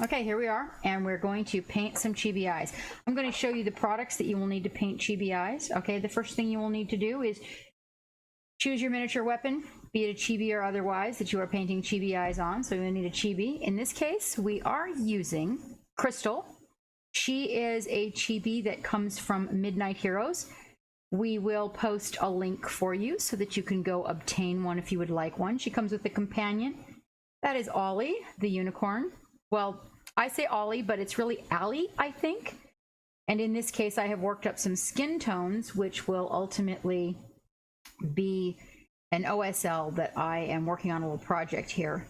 Okay, here we are, and we're going to paint some chibi eyes. I'm going to show you the products that you will need to paint chibi eyes. Okay, the first thing you will need to do is choose your miniature weapon, be it a chibi or otherwise, that you are painting chibi eyes on. So you're going to need a chibi. In this case, we are using Crystal. She is a chibi that comes from Midnight Heroes. We will post a link for you so that you can go obtain one if you would like one. She comes with a companion. That is Ollie the Unicorn. Well, I say Ollie, but it's really Allie, I think. And in this case, I have worked up some skin tones, which will ultimately be an OSL that I am working on a little project here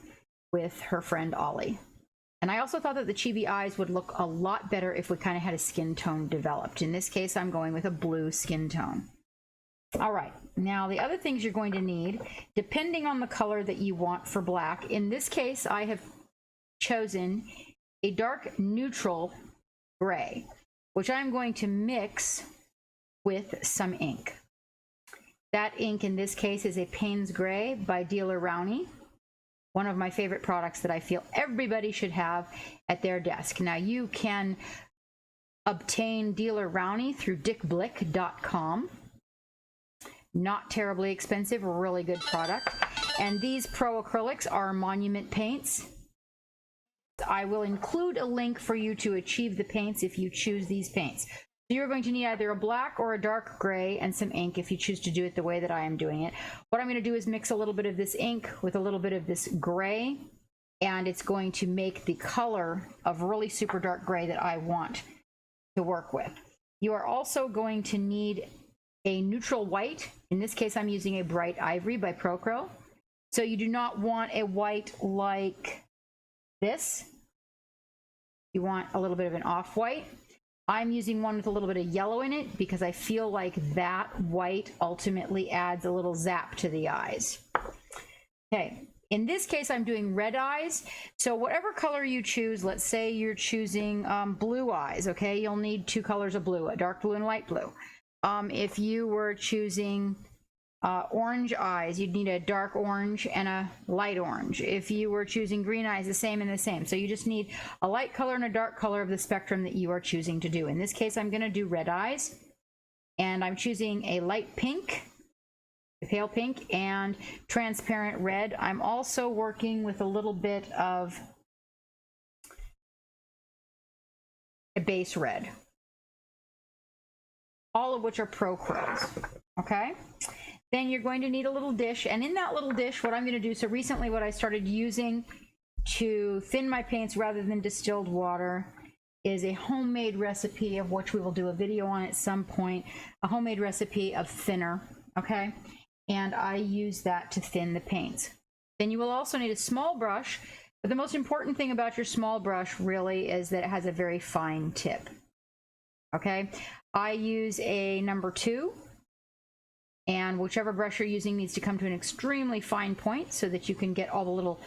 with her friend Ollie. And I also thought that the chibi eyes would look a lot better if we kind of had a skin tone developed. In this case, I'm going with a blue skin tone. All right, now the other things you're going to need, depending on the color that you want for black. In this case, I have chosen a dark neutral gray, which I'm going to mix with some ink. That ink in this case is a Payne's Gray by Dealer Rowney, one of my favorite products that I feel everybody should have at their desk. Now you can obtain Dealer Rowney through dickblick.com. Not terribly expensive, really good product. And these Pro Acrylics are Monument paints. I will include a link for you to achieve the paints if you choose these paints. So you're going to need either a black or a dark gray and some ink if you choose to do it the way that I am doing it. What I'm going to do is mix a little bit of this ink with a little bit of this gray, and it's going to make the color of really super dark gray that I want to work with. You are also going to need a neutral white. In this case, I'm using a Bright Ivory by Procro. So you do not want a white like this. You want a little bit of an off-white. I'm using one with a little bit of yellow in it because I feel like that white ultimately adds a little zap to the eyes. Okay, in this case, I'm doing red eyes. So whatever color you choose, let's say you're choosing blue eyes, okay? You'll need two colors of blue, a dark blue and light blue. If you were choosing orange eyes, you'd need a dark orange and a light orange. If you were choosing green eyes, the same and the same. So you just need a light color and a dark color of the spectrum that you are choosing to do. In this case, I'm going to do red eyes, and I'm choosing a light pink, a pale pink, and transparent red. I'm also working with a little bit of a base red, all of which are Pro Crows, okay? Then you're going to need a little dish, and in that little dish, what I'm going to do, so recently what I started using to thin my paints rather than distilled water is a homemade recipe, of which we will do a video on at some point, a homemade recipe of thinner, okay? And I use that to thin the paints. Then you will also need a small brush, but the most important thing about your small brush really is that it has a very fine tip, okay? I use a number 2. And whichever brush you're using needs to come to an extremely fine point so that you can get all the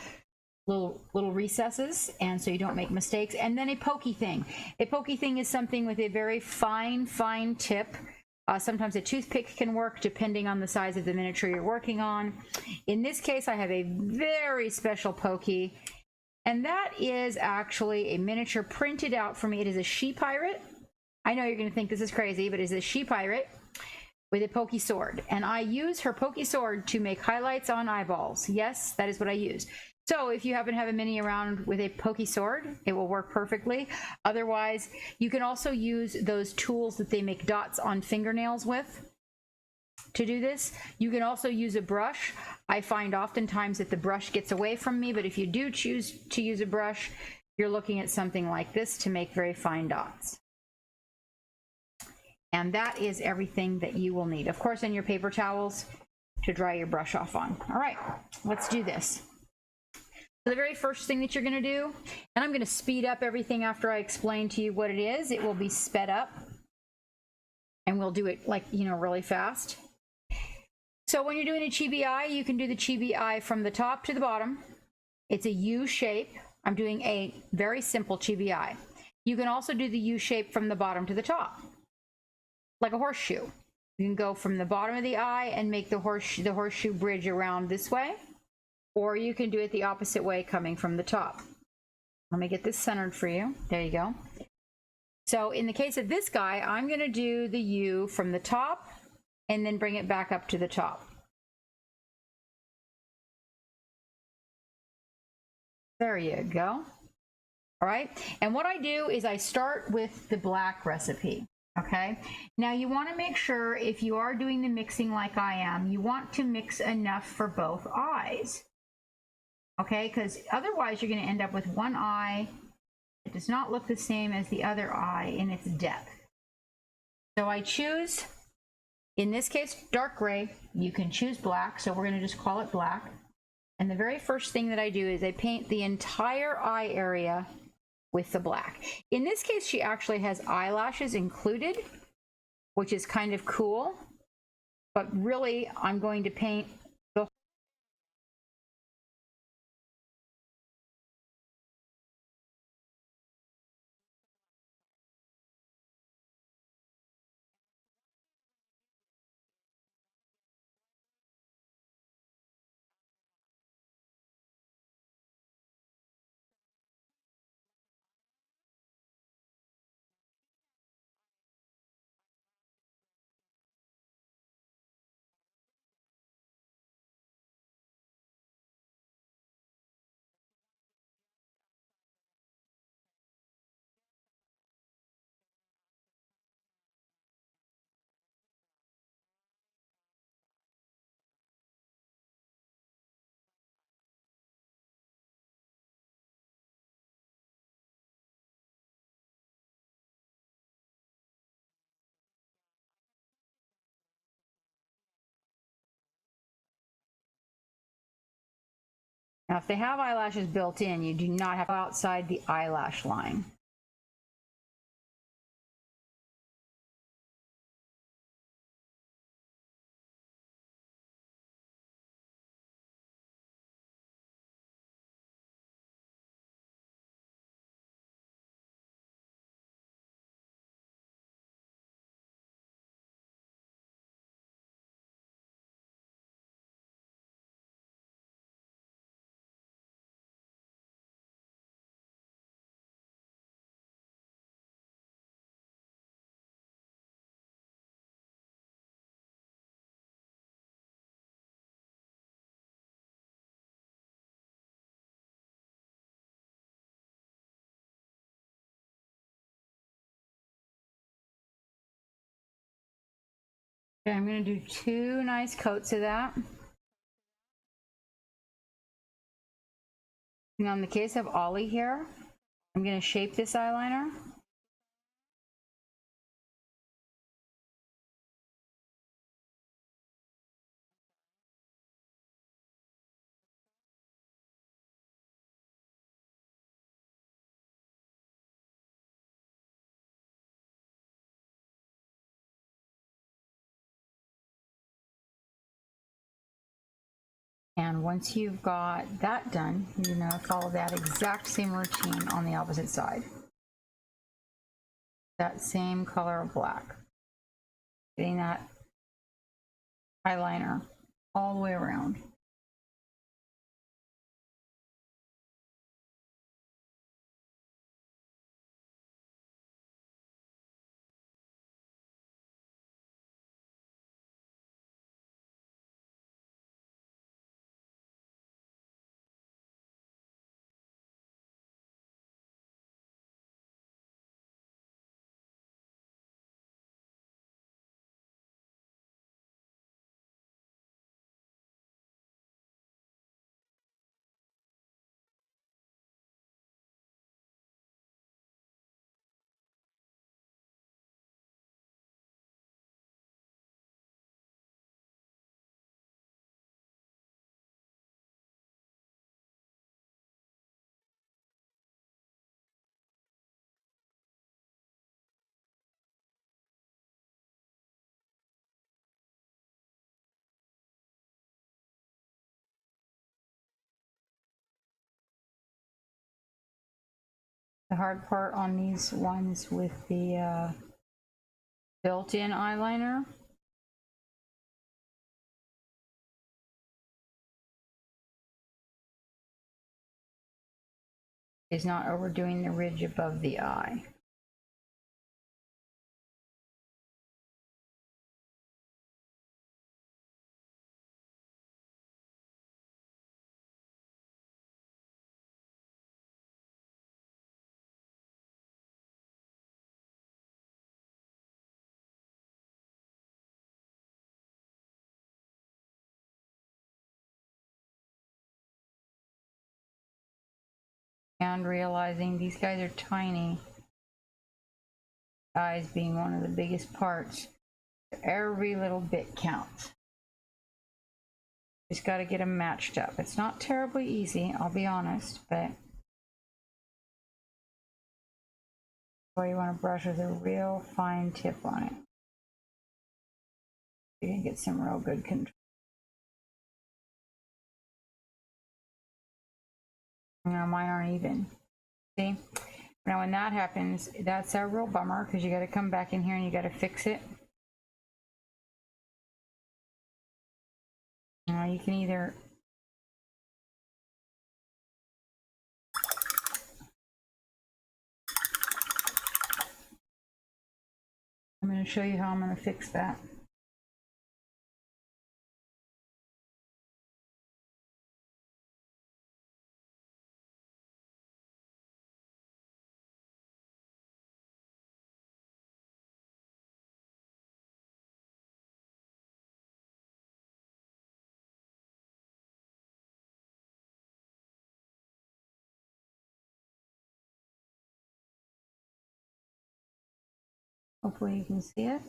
little recesses, and so you don't make mistakes. And then a pokey thing. A pokey thing is something with a very fine tip. Sometimes a toothpick can work depending on the size of the miniature you're working on. In this case, I have a very special pokey, and that is actually a miniature printed out for me. It is a she pirate. I know you're going to think this is crazy, but it's a she pirate with a pokey sword, and I use her pokey sword to make highlights on eyeballs. Yes, that is what I use. So if you happen to have a mini around with a pokey sword, it will work perfectly. Otherwise, you can also use those tools that they make dots on fingernails with to do this. You can also use a brush. I find oftentimes that the brush gets away from me, but if you do choose to use a brush, you're looking at something like this to make very fine dots. And that is everything that you will need. Of course, and your paper towels to dry your brush off on. All right, let's do this. So the very first thing that you're going to do, and I'm going to speed up everything after I explain to you what it is. It will be sped up, and we'll do it like, you know, really fast. So when you're doing a chibi eye, you can do the chibi eye from the top to the bottom. It's a U shape. I'm doing a very simple chibi eye. You can also do the U shape from the bottom to the top, like a horseshoe. You can go from the bottom of the eye and make the horseshoe bridge around this way, or you can do it the opposite way, coming from the top. Let me get this centered for you. There you go. So in the case of this guy, I'm going to do the U from the top and then bring it back up to the top. There you go. All right. And what I do is I start with the black recipe. Okay. Now you want to make sure, if you are doing the mixing like I am, you want to mix enough for both eyes. Okay. Because otherwise you're going to end up with one eye. It does not look the same as the other eye in its depth. So I choose, in this case, dark gray. You can choose black. So we're going to just call it black. And the very first thing that I do is I paint the entire eye area with the black. In this case, she actually has eyelashes included, which is kind of cool. But really, I'm going to paint the Now, if they have eyelashes built in, you do not have to go outside the eyelash line. Okay, I'm going to do 2 nice coats of that. Now, in the case of Ollie here, I'm going to shape this eyeliner. And once you've got that done, you're going to follow that exact same routine on the opposite side. That same color of black. Getting that eyeliner all the way around. The hard part on these ones with the built-in eyeliner is not overdoing the ridge above the eye. And realizing these guys are tiny, eyes being one of the biggest parts, every little bit counts. Just got to get them matched up. It's not terribly easy, I'll be honest, but or you want to brush with a real fine tip on it. You can get some real good control. Now mine aren't even. See? Now when that happens, that's a real bummer because you got to come back in here and you got to fix it. Now you can either I'm going to show you how I'm going to fix that. Hopefully you can see it.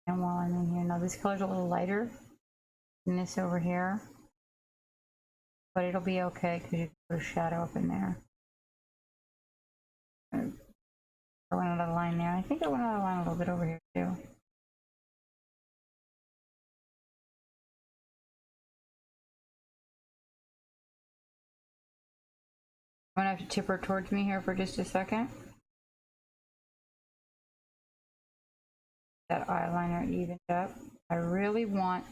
And while I'm in here, now this color's a little lighter than this over here, but it'll be okay because you can put a shadow up in there. I went out of line there. I think I went out of line a little bit over here too. I'm gonna have to tip her towards me here for just a second. That eyeliner evened up. I really want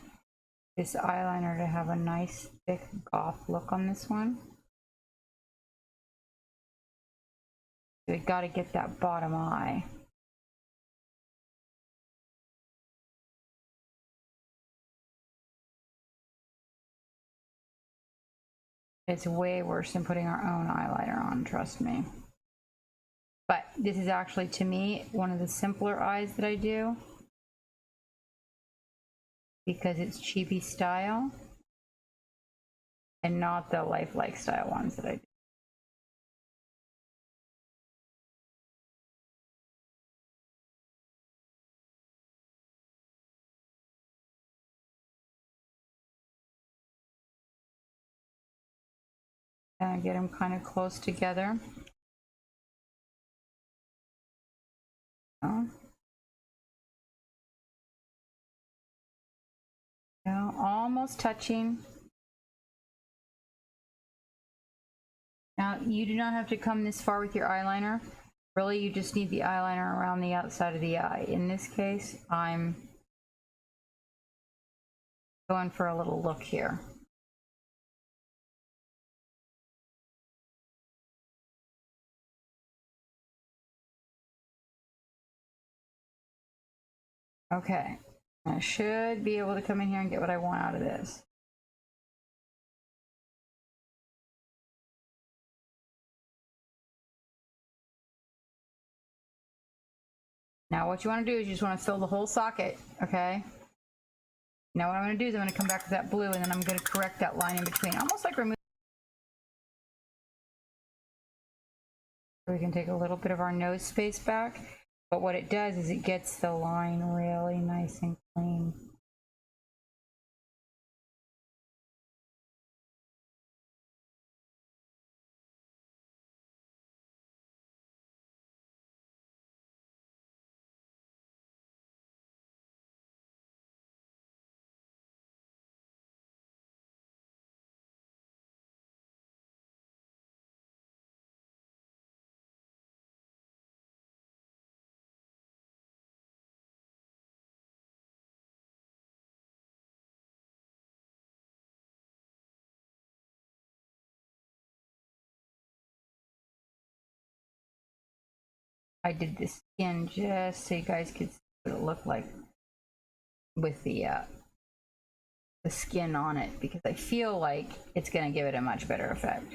this eyeliner to have a nice thick goth look on this one. So we got to get that bottom eye. It's way worse than putting our own eyeliner on, trust me. But this is actually, to me, one of the simpler eyes that I do because it's chibi style and not the lifelike style ones that I do. And get them kind of close together. Oh. Now, almost touching. Now, you do not have to come this far with your eyeliner. Really, you just need the eyeliner around the outside of the eye. In this case, I'm going for a little look here. Okay, I should be able to come in here and get what I want out of this. Now what you want to do is you just want to fill the whole socket, okay? Now what I'm going to do is I'm going to come back with that blue and then I'm going to correct that line in between, almost like remove. We can take a little bit of our nose space back, but what it does is it gets the line really nice and clean. I did the skin just so you guys could see what it looked like with the skin on it, because I feel like it's going to give it a much better effect.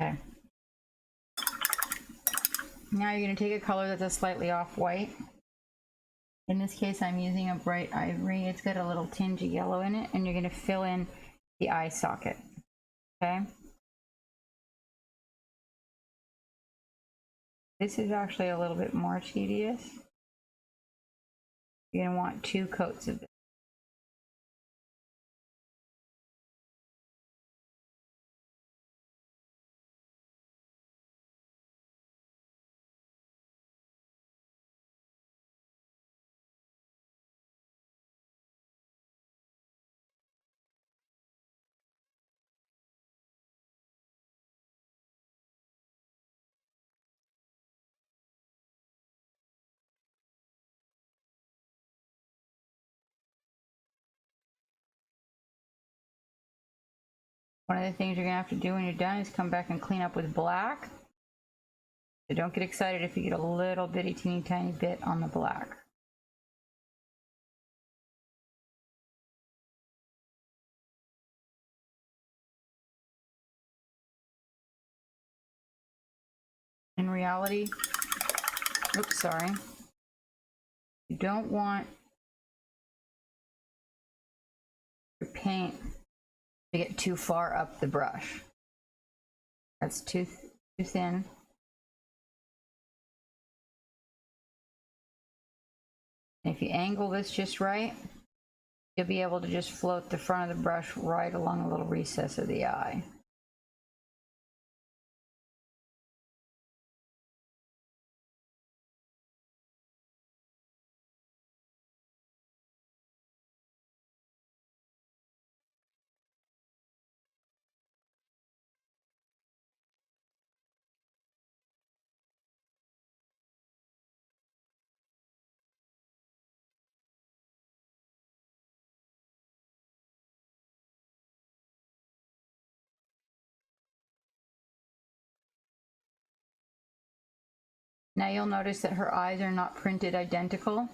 Okay. Now you're going to take a color that's a slightly off-white. In this case, I'm using a bright ivory. It's got a little tinge of yellow in it, and you're going to fill in the eye socket. Okay? This is actually a little bit more tedious. You're going to want 2 coats of this. One of the things you're going to have to do when you're done is come back and clean up with black. So don't get excited if you get a little bitty teeny tiny bit on the black. In reality, oops, sorry. You don't want your paint to get too far up the brush. That's too thin. And if you angle this just right, you'll be able to just float the front of the brush right along the little recess of the eye. Now you'll notice that her eyes are not printed identical.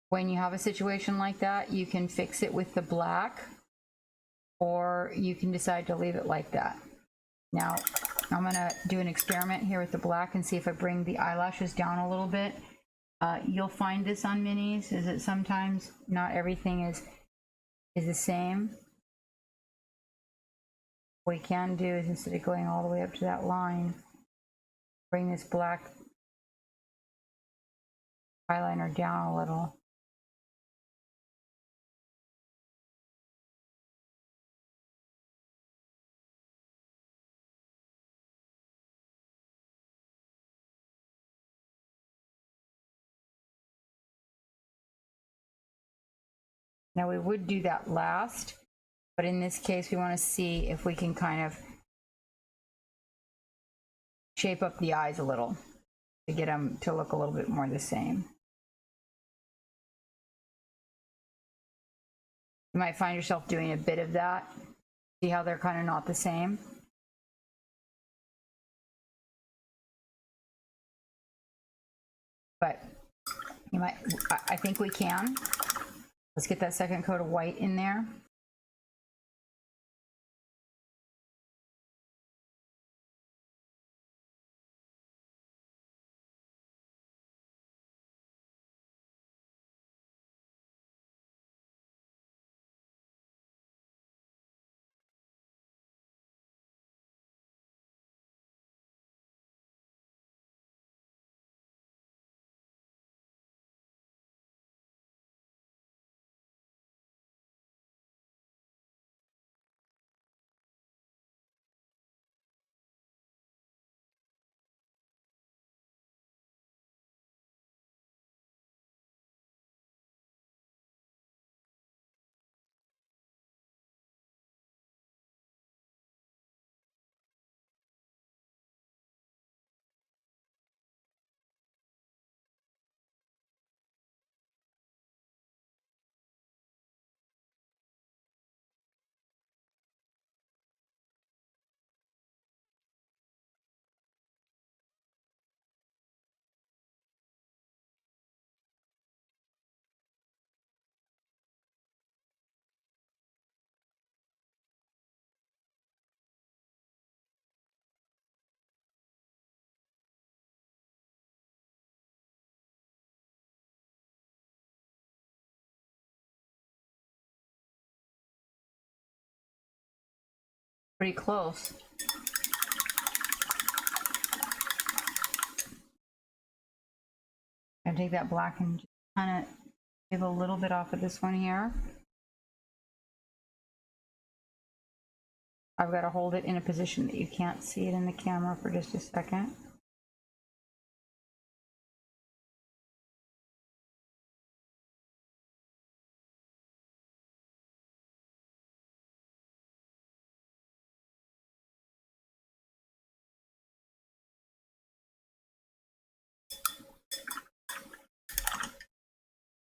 When you have a situation like that, you can fix it with the black, or you can decide to leave it like that. Now, I'm going to do an experiment here with the black and see if I bring the eyelashes down a little bit. You'll find this on minis, is that sometimes not everything is the same. What we can do is, instead of going all the way up to that line, bring this black eyeliner down a little. Now we would do that last, but in this case we want to see if we can kind of shape up the eyes a little to get them to look a little bit more the same. You might find yourself doing a bit of that. See how they're kind of not the same? But you might, I think we can. Let's get that second coat of white in there. Pretty close. I'm gonna take that black and just kind of give a little bit off of this one here. I've got to hold it in a position that you can't see it in the camera for just a second.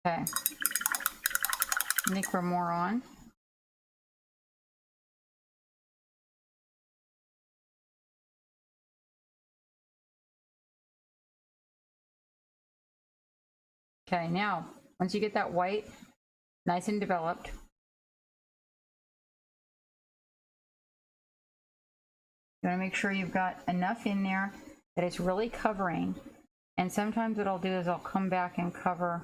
Okay, I think we're more on. Okay, now, once you get that white nice and developed, you want to make sure you've got enough in there that it's really covering. And sometimes what I'll do is I'll come back and cover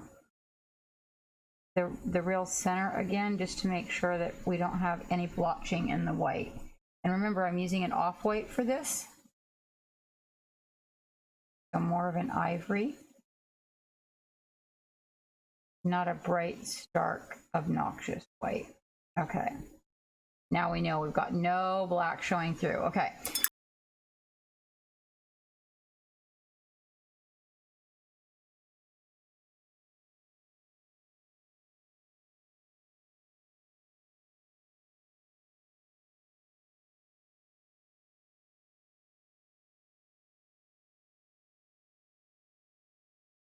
the real center again, just to make sure that we don't have any blotching in the white. And remember, I'm using an off-white for this, so more of an ivory, not a bright, stark, obnoxious white. Okay, now we know we've got no black showing through. Okay,